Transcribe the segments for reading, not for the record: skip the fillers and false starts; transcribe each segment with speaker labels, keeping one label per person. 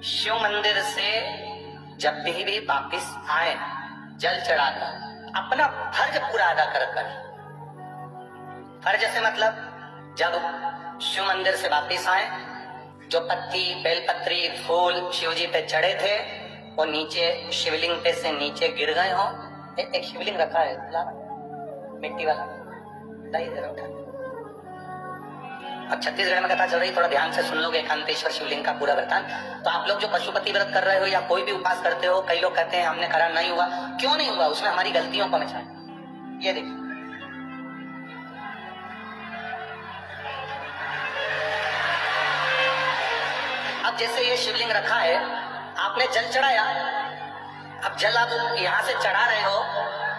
Speaker 1: शिव मंदिर से जब भी वापिस आए जल चढ़ाकर अपना फर्ज पूरा अदा कर कर, फर्ज से मतलब जब शिव मंदिर से वापिस आए जो पत्ती बेलपत्री फूल शिवजी पे चढ़े थे वो नीचे शिवलिंग पे से नीचे गिर गए हो। एक शिवलिंग रखा है मिट्टी वाला, अब छत्तीसगढ़ में कथा चल रही, थोड़ा ध्यान से सुन लोगे एकांतेश्वर शिवलिंग का पूरा वृतांत। तो आप लोग जो पशुपति व्रत कर रहे हो या कोई भी उपास करते हो, कई लोग कहते हैं हमने करा नहीं हुआ, क्यों नहीं हुआ? उसमें हमारी गलतियों को मिटाएं। ये देखिए अब जैसे ये शिवलिंग रखा है, आपने जल चढ़ाया, अब जल आप यहाँ से चढ़ा रहे हो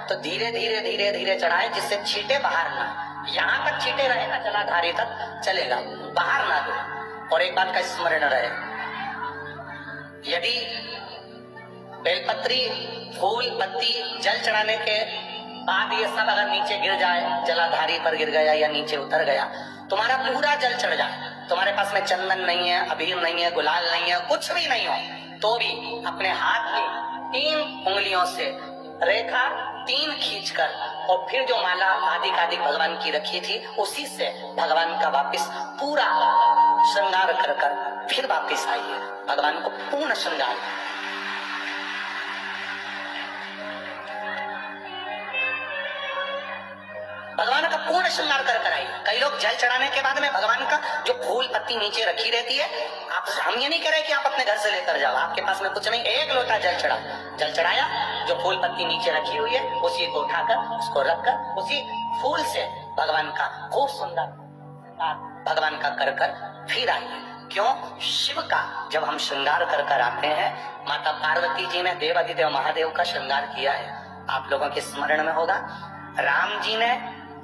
Speaker 1: तो धीरे धीरे धीरे धीरे चढ़ाए जिससे छींटे बाहर ना, यहाँ तक छींटे रहे ना, जलाधारी तक चलेगा, बाहर ना दो। और एक बात का स्मरण रहे, यदि बेलपत्री फूल पत्ती जल चढ़ाने के बाद ये सब अगर नीचे गिर जाए, जलाधारी पर गिर गया या नीचे उतर गया, तुम्हारा पूरा जल चढ़ जाए, तुम्हारे पास में चंदन नहीं है, अबीर नहीं है, गुलाल नहीं है, कुछ भी नहीं हो, तो भी अपने हाथ में 3 उंगलियों से रेखा 3 खींचकर और फिर जो माला आदि भगवान की रखी थी उसी से भगवान का वापिस पूरा श्रृंगार कर कर फिर वापिस आइए, भगवान को पूर्ण श्रृंगार, भगवान का पूर्ण श्रृंगार कर कर आइए। कई लोग जल चढ़ाने के बाद में भगवान का जो फूल पत्ती नीचे रखी रहती है, आप, हम ये नहीं कह रहे कि आप अपने घर से लेकर जाओ, आपके पास में कुछ नहीं, एक लोटा जल चढ़ा, जल चढ़ाया, जो फूल पत्ती नीचे रखी हुई है उसी को उठाकर उसको रखकर उसी फूल से भगवान का खूब सुंदर भगवान का कर कर फिर आइए। क्यों? शिव का जब हम श्रृंगार कर कर आते हैं, माता पार्वती जी ने देवाधिदेव महादेव का श्रृंगार किया है, आप लोगों के स्मरण में होगा। राम जी ने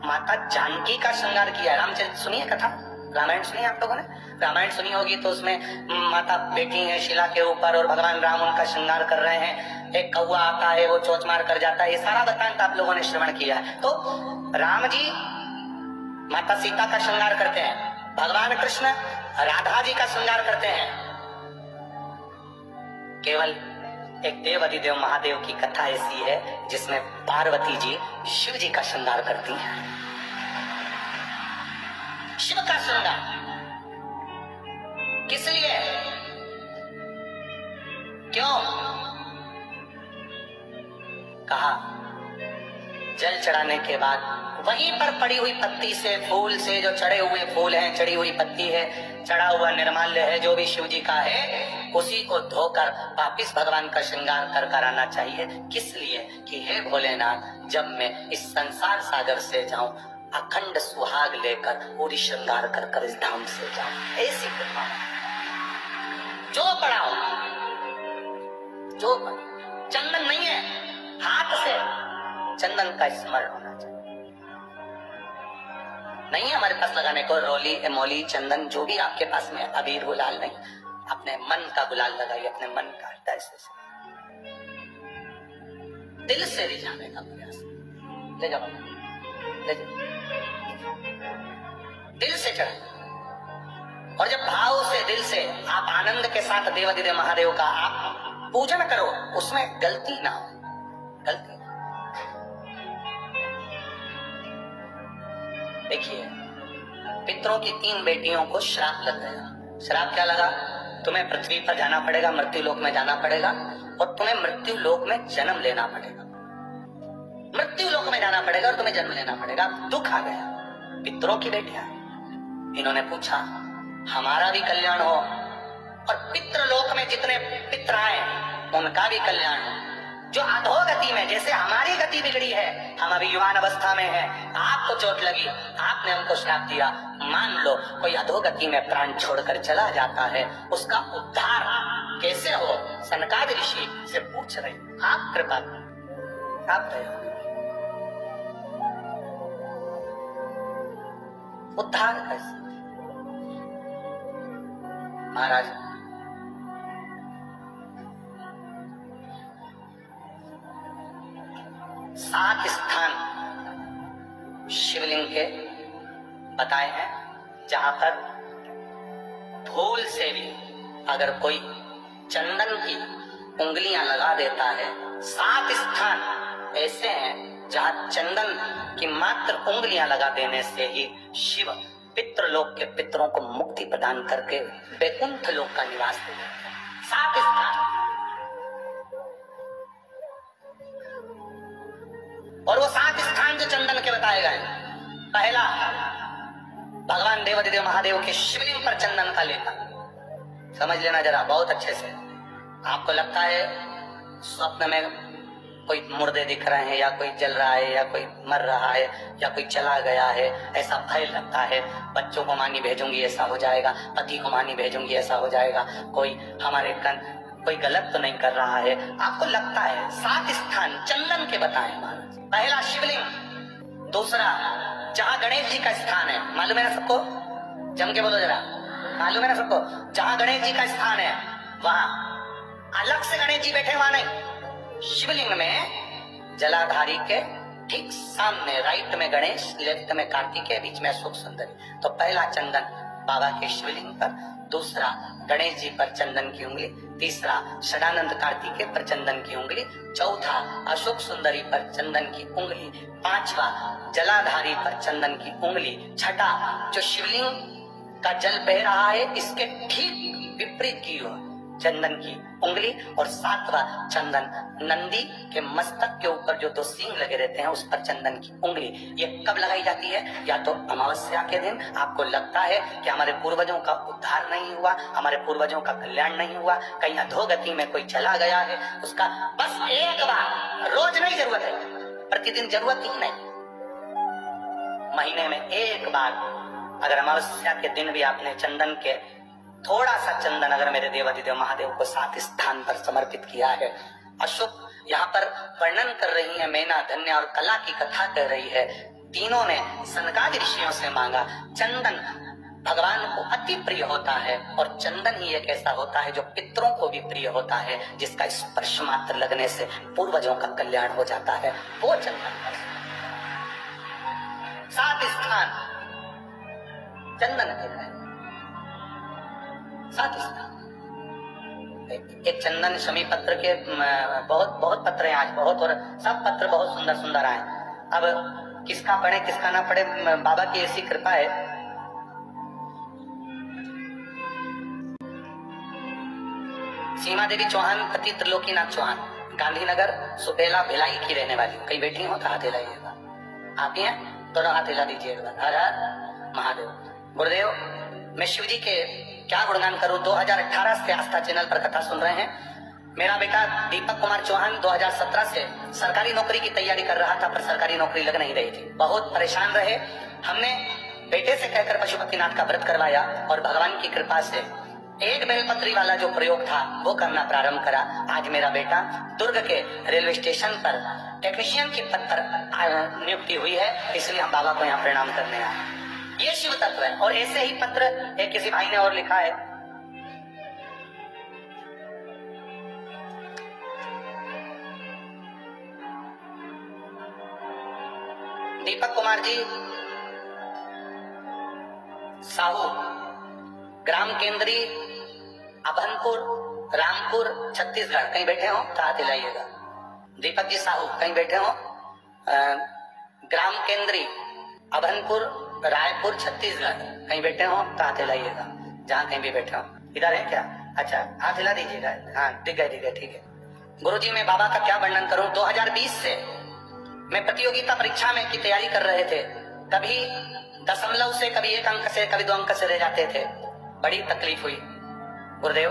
Speaker 1: माता जानकी का श्रृंगार किया है। रामचरित सुनिए कथा, रामायण सुनिए आप लोगों ने, रामायण सुनी होगी तो उसमें माता बैठी है शिला के ऊपर और भगवान राम उनका श्रृंगार कर रहे हैं, एक कौवा आता है वो चोंच मार कर जाता है, ये सारा वृत्तांत आप लोगों ने श्रवण किया है। तो राम जी माता सीता का श्रृंगार करते हैं, भगवान कृष्ण राधा जी का श्रृंगार करते हैं। केवल एक देवाधिदेव महादेव की कथा ऐसी है जिसमें पार्वती जी शिव जी का श्रृंगार करती हैं। शिव का श्रृंगार किस लिए? क्यों? कहा जल चढ़ाने के बाद वहीं पर पड़ी हुई पत्ती से, फूल से, जो चढ़े हुए फूल हैं, चढ़ी हुई पत्ती है, चढ़ा हुआ निर्माल्य है, जो भी शिव जी का है, उसी को धोकर वापिस भगवान का श्रृंगार कर कर आना चाहिए। किस लिए? कि हे भोलेनाथ, जब मैं इस संसार सागर से जाऊं, अखंड सुहाग लेकर पूरी श्रृंगार कर कर इस धाम से जाऊं, ऐसी कृपा जो पढ़ाओ, जो चंदन नहीं है, हाथ से चंदन का स्मरण होना चाहिए, नहीं है हमारे पास लगाने को रोली मोली चंदन, जो भी आपके पास में अबीर गुलाल नहीं, अपने मन का गुलाल लगाइए, अपने मन का हृदय से दिल से रिझाने का प्रयास, ले जाओ, ले जाओ, दिल से चढ़ा, और जब भाव से दिल से आप आनंद के साथ देवाधिदेव महादेव का आप पूजन करो, उसमें गलती ना हो, गलती। देखिए पितरों की 3 बेटियों को श्राप लग गया। श्राप क्या लगा? तुम्हें पृथ्वी पर जाना पड़ेगा, मृत्यु लोक में जाना पड़ेगा, और तुम्हें मृत्यु लोक में जन्म लेना पड़ेगा, मृत्यु लोक में जाना पड़ेगा और तुम्हें जन्म लेना पड़ेगा। दुख आ गया पितरों की बेटियां, इन्होंने पूछा हमारा भी कल्याण हो और पितृलोक में जितने पितर आए उनका भी कल्याण हो। जो अधोगति में, जैसे हमारी गति बिगड़ी है, हम अभी युवान अवस्था में हैं, आपको चोट लगी, आपने हमको श्राप दिया, मान लो कोई अधोगति में प्राण छोड़कर चला जाता है, उसका उद्धार कैसे हो? सनकादिक ऋषि से पूछ रहे, आप कृपा आप उद्धार कैसे? महाराज 7 स्थान शिवलिंग के बताए हैं जहां पर फूल से भी अगर कोई चंदन की उंगलियां लगा देता है। 7 स्थान ऐसे हैं जहां चंदन की मात्र उंगलियां लगा देने से ही शिव पितृलोक के पितरों को मुक्ति प्रदान करके वैकुंठ लोक का निवास दे देते हैं। 7 स्थान, और वो 7 स्थान जो चंदन के बताए गए, पहला भगवान देवाधिदेव महादेव के शिवलिंग पर चंदन का लेपन। समझ लेना जरा बहुत अच्छे से। आपको लगता है स्वप्न में कोई मुर्दे दिख रहे हैं, या कोई जल रहा है, या कोई मर रहा है, या कोई चला गया है, ऐसा भय लगता है। बच्चों को मानी भेजूंगी ऐसा हो जाएगा, पति को मानी भेजूंगी ऐसा हो जाएगा, कोई हमारे कोई गलत तो नहीं कर रहा है, आपको लगता है। 7 स्थान चंदन के बताए महाराज। पहला शिवलिंग, दूसरा जहां गणेश जी का स्थान है, मालूम है ना सबको, जम के बोलो जरा, मालूम है ना सबको, जहां गणेश जी का स्थान है वहां अलग से गणेश जी बैठे, वहां नहीं। शिवलिंग में जलाधारी के ठीक सामने राइट में गणेश, लेफ्ट में कार्तिकेय, बीच में अशोक सुंदरी। तो पहला चंदन बाबा के शिवलिंग पर, दूसरा गणेश जी पर चंदन की उंगली, तीसरा षडानंद कार्तिकेय पर चंदन की उंगली, चौथा अशोक सुंदरी पर चंदन की उंगली, पांचवा जलाधारी पर चंदन की उंगली, छठा जो शिवलिंग का जल बह रहा है इसके ठीक विपरीत की ओर चंदन की उंगली, और 7वां चंदन नंदी के मस्तक के ऊपर जो 2 सींग लगे रहते हैं उस पर चंदन की उंगली। ये कब लगाई जाती है? या तो अमावस्या के दिन। आपको लगता है कि हमारे पूर्वजों का उद्धार नहीं हुआ, हमारे पूर्वजों का कल्याण नहीं हुआ, कहीं अधोगति में कोई चला गया है, उसका बस एक बार, रोज नहीं जरूरत है, प्रतिदिन जरूरत ही नहीं, महीने में एक बार अगर अमावस्या के दिन भी आपने चंदन के थोड़ा सा चंदन अगर मेरे देवाधिदेव महादेव को 7 स्थान पर समर्पित किया है। अशोक यहाँ पर वर्णन कर रही है, मैना धन्य और कला की कथा कह रही है। तीनों ने सनकादि ऋषियों से मांगा। चंदन भगवान को अति प्रिय होता है, और चंदन ही एक ऐसा होता है जो पितरों को भी प्रिय होता है, जिसका स्पर्श मात्र लगने से पूर्वजों का कल्याण हो जाता है, वो चंदन। 7 स्थान चंदन के है, 7 स्थान। एक चंदन शमी पत्र के बहुत पत्र हैं आज, बहुत, और सब पत्र बहुत सुंदर सुंदर आए। अब किसका पढ़े किसका ना पढ़े, बाबा की ऐसी कृपा है। सीमा देवी चौहान पति त्रिलोकीनाथ चौहान, गांधीनगर सुपेला भिलाई की रहने वाली। कहीं बैठी हो तो हाथ हिलाइएगा, आप ही हैं, दोनों हाथ हिला दीजिए एक बार। हर हर महादेव। गुरुदेव, मैं शिव जी के क्या गुणगान करूं। 2018 से आस्था चैनल पर कथा सुन रहे हैं। मेरा बेटा दीपक कुमार चौहान 2017 से सरकारी नौकरी की तैयारी कर रहा था, पर सरकारी नौकरी लग नहीं रही थी। बहुत परेशान रहे। हमने बेटे से कहकर पशुपतिनाथ का व्रत करवाया, और भगवान की कृपा से एक बेलपत्री वाला जो प्रयोग था वो करना प्रारंभ करा। आज मेरा बेटा दुर्ग के रेलवे स्टेशन पर टेक्नीशियन की पद पर नियुक्ति हुई है, इसलिए हम बाबा को यहाँ प्रणाम करने आए। ये शिव तत्व है। और ऐसे ही पत्र एक किसी भाई ने और लिखा है। दीपक कुमार जी साहू, ग्राम केंद्री अभनपुर, रामपुर, छत्तीसगढ़। कहीं बैठे हो तो हाथ हिलाइएगा। दीपक जी साहू कहीं बैठे हो, ग्राम केंद्री अभनपुर, रायपुर, छत्तीसगढ़। कहीं बैठे हो तो हाथ हिलाइएगा, जहाँ कहीं भी बैठे हो। इधर है क्या? अच्छा, हाथ हिला दीजिएगा। हाँ, दिख गए, ठीक है। गुरुजी, मैं बाबा का क्या वर्णन करूं। 2020 से मैं प्रतियोगिता परीक्षा में की तैयारी कर रहे थे। कभी दशमलव से, कभी 1 अंक से, कभी 2 अंक से रह जाते थे। बड़ी तकलीफ हुई। गुरुदेव,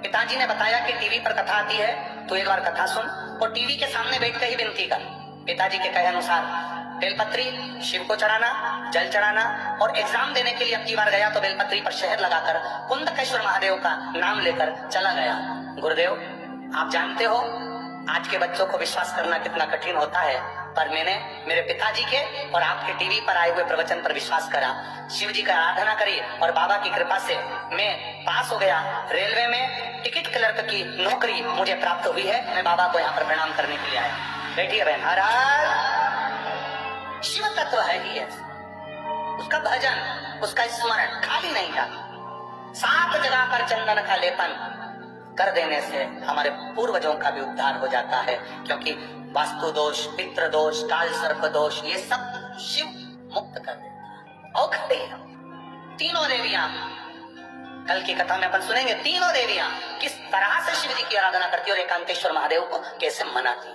Speaker 1: पिताजी ने बताया कि टीवी पर कथा आती है, तो एक बार कथा सुन और टीवी के सामने बैठ कर ही विनती कर। पिताजी के कहे अनुसार बेलपत्री शिव को चढ़ाना, जल चढ़ाना, और एग्जाम देने के लिए अब की बार गया तो बेलपत्री पर शहद लगाकर कुंदकेश्वर महादेव का नाम लेकर चला गया। गुरुदेव, आप जानते हो आज के बच्चों को विश्वास करना कितना कठिन होता है, पर मैंने मेरे पिताजी के और आपके टीवी पर आए हुए प्रवचन पर विश्वास करा। शिव जी का आराधना करी, और बाबा की कृपा से मैं पास हो गया। रेलवे में टिकट क्लर्क की नौकरी मुझे प्राप्त हुई है। मैं बाबा को यहाँ पर प्रणाम करने के लिए आया। बैठिए बहन। हर हर। शिव तत्व है ही है, उसका भजन, उसका स्मरण खाली नहीं था। 7 जगह पर चंदन का लेपन, कर देने से हमारे पूर्वजों का भी उद्धार हो जाता है, क्योंकि वास्तु दोष, पितृ दोष, काल सर्प दोष, ये सब शिव मुक्त कर देता है। और खड़े तीनों देवियां, कल की कथा में अपन सुनेंगे तीनों देवियां किस तरह से शिव जी की आराधना करती और एकांतेश्वर महादेव को कैसे मनाती।